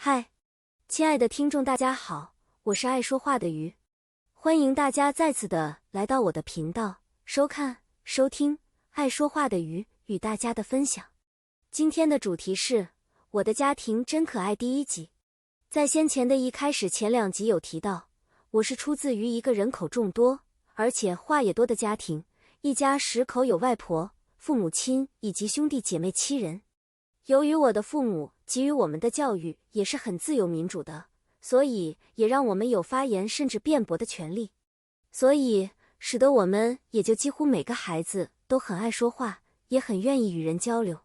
嗨，亲爱的听众大家好，我是爱说话的鱼，欢迎大家再次的来到我的频道，收看、收听爱说话的鱼与大家的分享。今天的主题是我的家庭真可爱第一集。在先前的一开始前2集有提到，我是出自于一个人口众多，而且话也多的家庭，一家10口，有外婆、父母亲以及兄弟姐妹7人。由于我的父母给予我们的教育也是很自由民主的，所以也让我们有发言甚至辩驳的权利，所以使得我们也就几乎每个孩子都很爱说话，也很愿意与人交流。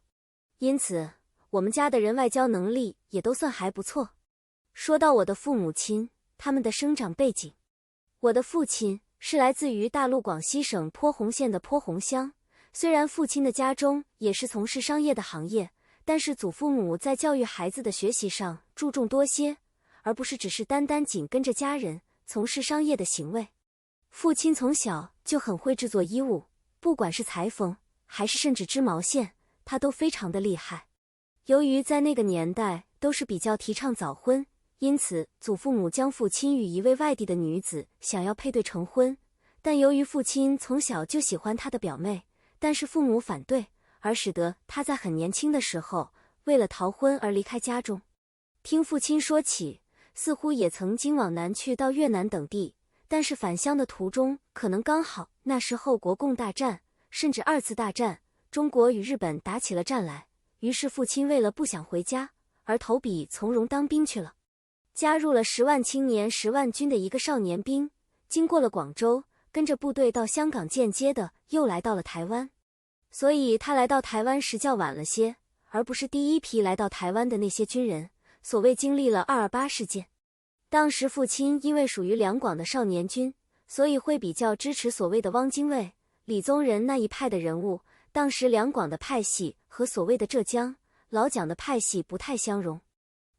因此我们家的人外交能力也都算还不错。说到我的父母亲，他们的生长背景，我的父亲是来自于大陆广西省坡洪县的坡洪乡，虽然父亲的家中也是从事商业的行业，但是祖父母在教育孩子的学习上注重多些，而不是只是单单紧跟着家人从事商业的行为。父亲从小就很会制作衣物，不管是裁缝还是甚至织毛线，他都非常的厉害。由于在那个年代都是比较提倡早婚，因此祖父母将父亲与一位外地的女子想要配对成婚，但由于父亲从小就喜欢他的表妹，但是父母反对，而使得他在很年轻的时候为了逃婚而离开家中。听父亲说起，似乎也曾经往南去到越南等地，但是返乡的途中可能刚好那时候国共大战甚至2次大战，中国与日本打起了战来，于是父亲为了不想回家而投笔从戎当兵去了，加入了10万青年10万军的一个少年兵，经过了广州，跟着部队到香港，间接的又来到了台湾。所以他来到台湾时较晚了些，而不是第一批来到台湾的那些军人，所谓经历了228事件。当时父亲因为属于两广的少年军，所以会比较支持所谓的汪精卫、李宗仁那一派的人物。当时两广的派系和所谓的浙江、老蒋的派系不太相容，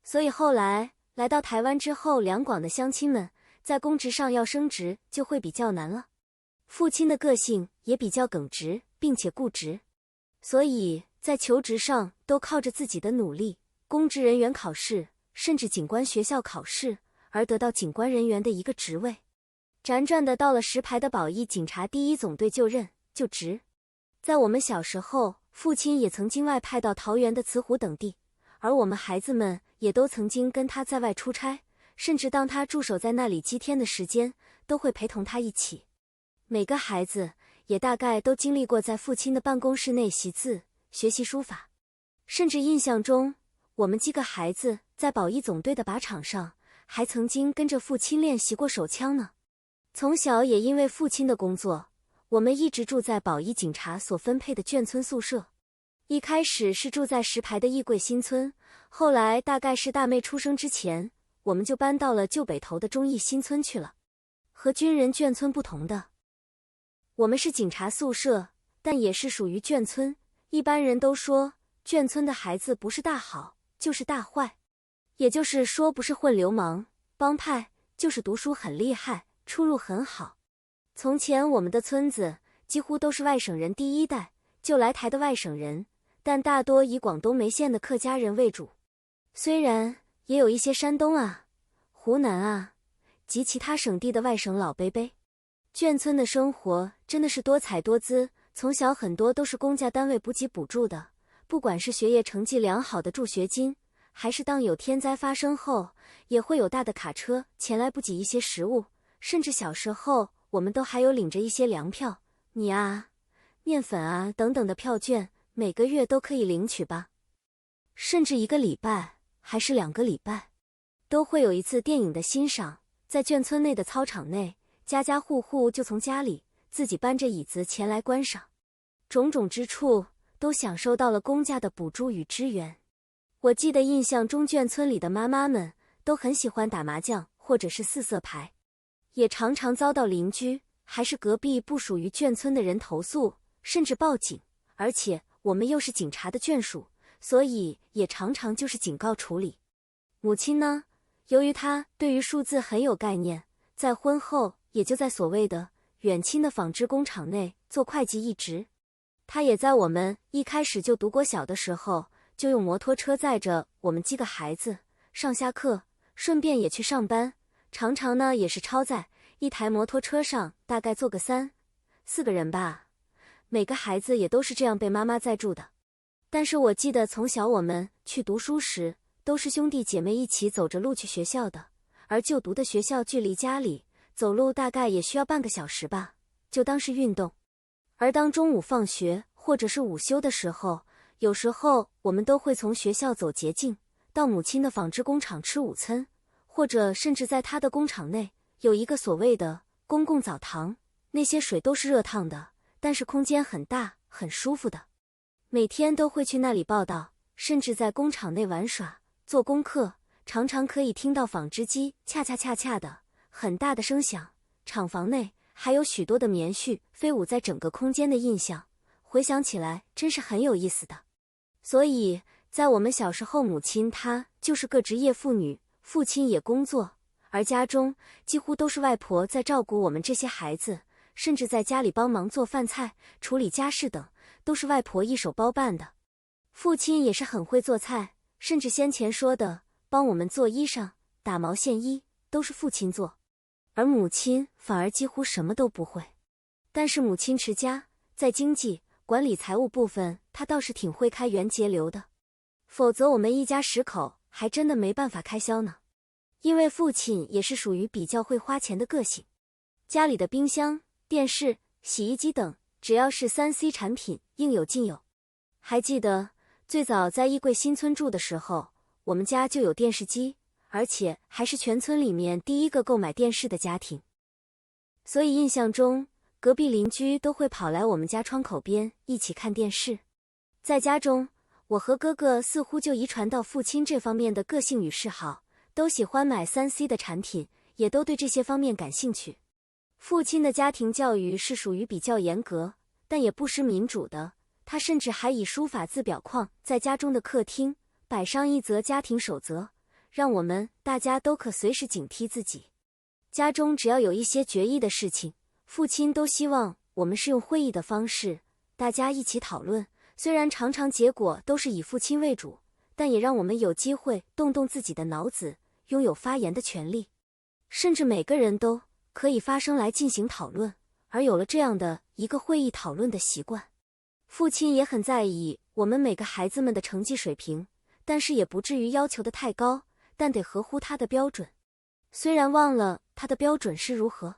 所以后来来到台湾之后，两广的乡亲们在公职上要升职就会比较难了。父亲的个性也比较耿直并且固执，所以在求职上都靠着自己的努力，公职人员考试甚至警官学校考试，而得到警官人员的一个职位，辗转的到了10排的保义警察第1总队就职。在我们小时候，父亲也曾经外派到桃园的慈湖等地，而我们孩子们也都曾经跟他在外出差，甚至当他驻守在那里7天的时间，都会陪同他一起。每个孩子也大概都经历过在父亲的办公室内习字、学习书法，甚至印象中我们几个孩子在保义总队的靶场上还曾经跟着父亲练习过手枪呢。从小也因为父亲的工作，我们一直住在保义警察所分配的眷村宿舍。一开始是住在10排的义贵新村，后来大概是大妹出生之前，我们就搬到了旧北头的忠义新村去了。和军人眷村不同的，我们是警察宿舍，但也是属于眷村。一般人都说眷村的孩子不是大好就是大坏，也就是说不是混流氓帮派，就是读书很厉害，出入很好。从前我们的村子几乎都是外省人第1代就来台的外省人，但大多以广东梅县的客家人为主，虽然也有一些山东啊、湖南啊及其他省地的外省老伯伯。眷村的生活真的是多彩多姿，从小很多都是公家单位补给补助的，不管是学业成绩良好的助学金，还是当有天灾发生后，也会有大的卡车前来补给一些食物，甚至小时候我们都还有领着一些粮票、米啊、面粉啊等等的票券，每个月都可以领取吧。甚至1个礼拜还是2个礼拜，都会有一次电影的欣赏。在眷村内的操场内，家家户户就从家里自己搬着椅子前来观赏，种种之处都享受到了公家的补助与支援。我记得印象中眷村里的妈妈们都很喜欢打麻将或者是4色牌，也常常遭到邻居还是隔壁不属于眷村的人投诉，甚至报警，而且我们又是警察的眷属，所以也常常就是警告处理。母亲呢，由于她对于数字很有概念，在婚后也就在所谓的远亲的纺织工厂内做会计一职。她也在我们一开始就读国小的时候，就用摩托车载着我们几个孩子上下课，顺便也去上班，常常呢也是超载，一台摩托车上大概坐个3、4个人吧，每个孩子也都是这样被妈妈载住的。但是我记得从小我们去读书时，都是兄弟姐妹一起走着路去学校的，而就读的学校距离家里走路大概也需要半个小时吧，就当是运动。而当中午放学或者是午休的时候，有时候我们都会从学校走捷径，到母亲的纺织工厂吃午餐，或者甚至在她的工厂内有一个所谓的公共澡堂，那些水都是热烫的，但是空间很大，很舒服的。每天都会去那里报到，甚至在工厂内玩耍、做功课，常常可以听到纺织机恰恰恰恰的很大的声响，厂房内还有许多的棉絮飞舞在整个空间的印象，回想起来真是很有意思的。所以在我们小时候，母亲她就是个职业妇女，父亲也工作，而家中几乎都是外婆在照顾我们这些孩子，甚至在家里帮忙做饭菜、处理家事等，都是外婆一手包办的。父亲也是很会做菜，甚至先前说的帮我们做衣裳、打毛线衣，都是父亲做，而母亲反而几乎什么都不会。但是母亲持家，在经济、管理财务部分，她倒是挺会开源节流的，否则我们一家10口还真的没办法开销呢。因为父亲也是属于比较会花钱的个性，家里的冰箱、电视、洗衣机等，只要是3C 产品，应有尽有。还记得最早在衣柜新村住的时候，我们家就有电视机，而且还是全村里面第一个购买电视的家庭。所以印象中，隔壁邻居都会跑来我们家窗口边一起看电视。在家中，我和哥哥似乎就遗传到父亲这方面的个性与嗜好，都喜欢买3C 的产品，也都对这些方面感兴趣。父亲的家庭教育是属于比较严格，但也不失民主的，他甚至还以书法字表框在家中的客厅摆上一则家庭守则，让我们大家都可随时警惕自己。家中只要有一些决议的事情，父亲都希望我们是用会议的方式，大家一起讨论，虽然常常结果都是以父亲为主，但也让我们有机会动动自己的脑子，拥有发言的权利，甚至每个人都可以发声来进行讨论，而有了这样的一个会议讨论的习惯。父亲也很在意我们每个孩子们的成绩水平，但是也不至于要求的太高，但得合乎他的标准。虽然忘了他的标准是如何，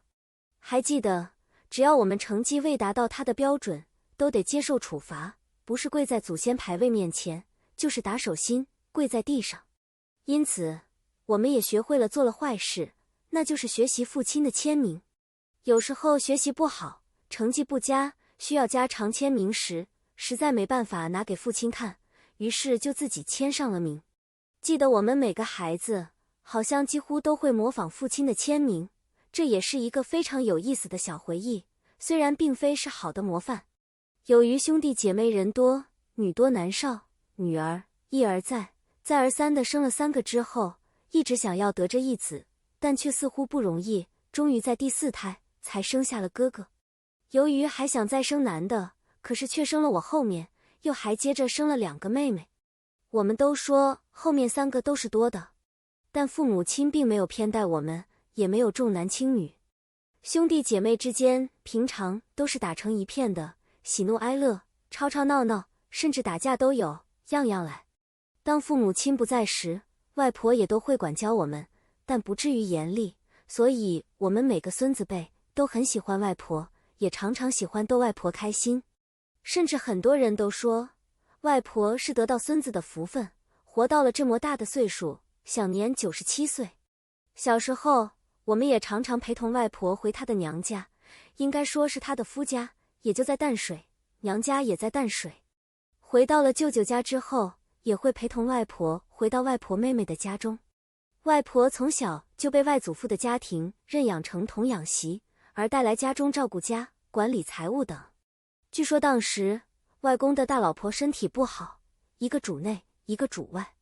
还记得只要我们成绩未达到他的标准，都得接受处罚，不是跪在祖先牌位面前，就是打手心，跪在地上。因此我们也学会了做了坏事，那就是学习父亲的签名。有时候学习不好，成绩不佳，需要加长签名时，实在没办法拿给父亲看，于是就自己签上了名。记得我们每个孩子好像几乎都会模仿父亲的签名，这也是一个非常有意思的小回忆，虽然并非是好的模范。由于兄弟姐妹人多，女多男少，女儿一而再再而三地生了3个之后，一直想要得着一子，但却似乎不容易，终于在第4胎才生下了哥哥。由于还想再生男的，可是却生了我后面，又还接着生了2个妹妹。我们都说后面3个都是多的，但父母亲并没有偏待我们，也没有重男轻女。兄弟姐妹之间平常都是打成一片的，喜怒哀乐，吵吵闹闹，甚至打架都有，样样来。当父母亲不在时，外婆也都会管教我们，但不至于严厉，所以我们每个孙子辈都很喜欢外婆，也常常喜欢逗外婆开心。甚至很多人都说，外婆是得到孙子的福分，活到了这么大的岁数，享年97岁。小时候我们也常常陪同外婆回她的娘家，应该说是她的夫家，也就在淡水，娘家也在淡水。回到了舅舅家之后，也会陪同外婆回到外婆妹妹的家中。外婆从小就被外祖父的家庭认养成童养媳，而带来家中照顾家、管理财务等。据说当时外公的大老婆身体不好，一个主内，一个主外，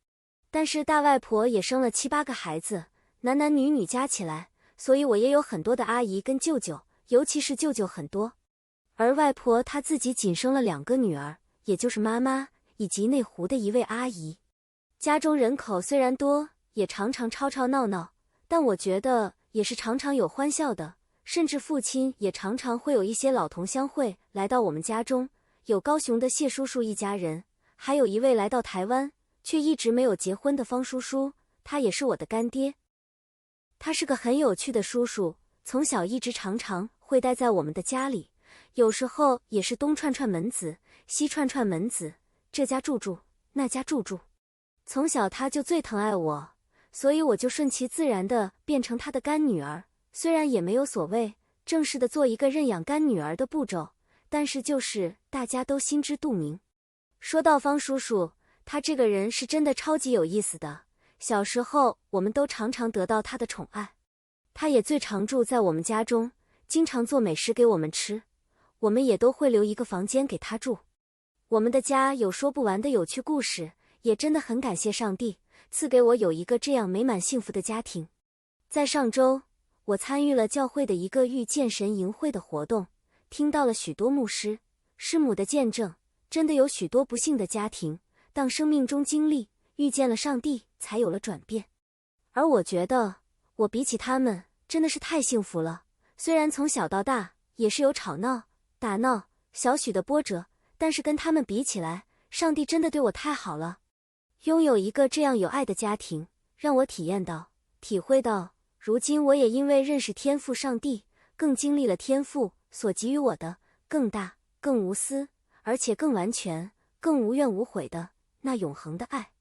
但是大外婆也生了7、8个孩子，男男女女加起来，所以我也有很多的阿姨跟舅舅，尤其是舅舅很多。而外婆她自己仅生了2个女儿，也就是妈妈以及内湖的一位阿姨。家中人口虽然多，也常常吵吵闹闹，但我觉得也是常常有欢笑的。甚至父亲也常常会有一些老同乡会来到我们家中，有高雄的谢叔叔一家人，还有一位来到台湾却一直没有结婚的方叔叔，他也是我的干爹。他是个很有趣的叔叔，从小一直常常会待在我们的家里，有时候也是东串串门子，西串串门子，这家住住，那家住住。从小他就最疼爱我，所以我就顺其自然地变成他的干女儿。虽然也没有所谓正式的做一个认养干女儿的步骤，但是就是大家都心知肚明。说到方叔叔，他这个人是真的超级有意思的。小时候我们都常常得到他的宠爱，他也最常住在我们家中，经常做美食给我们吃，我们也都会留一个房间给他住。我们的家有说不完的有趣故事，也真的很感谢上帝赐给我有一个这样美满幸福的家庭。在上周，我参与了教会的一个遇见神营会的活动，听到了许多牧师、师母的见证，真的有许多不幸的家庭，当生命中经历遇见了上帝，才有了转变。而我觉得，我比起他们真的是太幸福了。虽然从小到大也是有吵闹、打闹、小许的波折，但是跟他们比起来，上帝真的对我太好了。拥有一个这样有爱的家庭，让我体会到，如今我也因为认识天父上帝，更经历了天父所给予我的更大、更无私，而且更完全、更无怨无悔的那永恒的爱，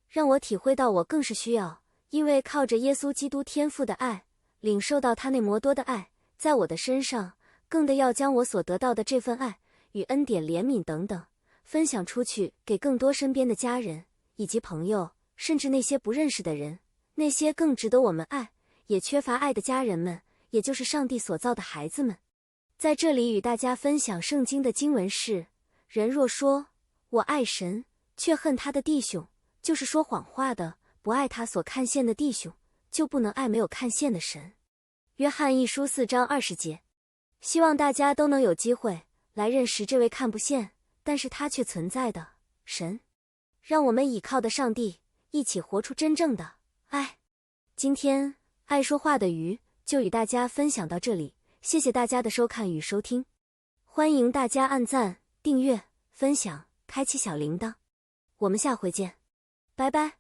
让我体会到我更是需要，因为靠着耶稣基督天父的爱，领受到他那摩多的爱，在我的身上，更的要将我所得到的这份爱与恩典、怜悯等等，分享出去给更多身边的家人以及朋友，甚至那些不认识的人，那些更值得我们爱也缺乏爱的家人们，也就是上帝所造的孩子们。在这里与大家分享圣经的经文是：人若说我爱神，却恨他的弟兄，就是说谎话的；不爱他所看见的弟兄，就不能爱没有看见的神。约翰一书4章20节。希望大家都能有机会来认识这位看不见，但是他却存在的神。让我们倚靠的上帝，一起活出真正的爱。今天爱说话的鱼就与大家分享到这里，谢谢大家的收看与收听，欢迎大家按赞、订阅、分享、开启小铃铛，我们下回见，拜拜。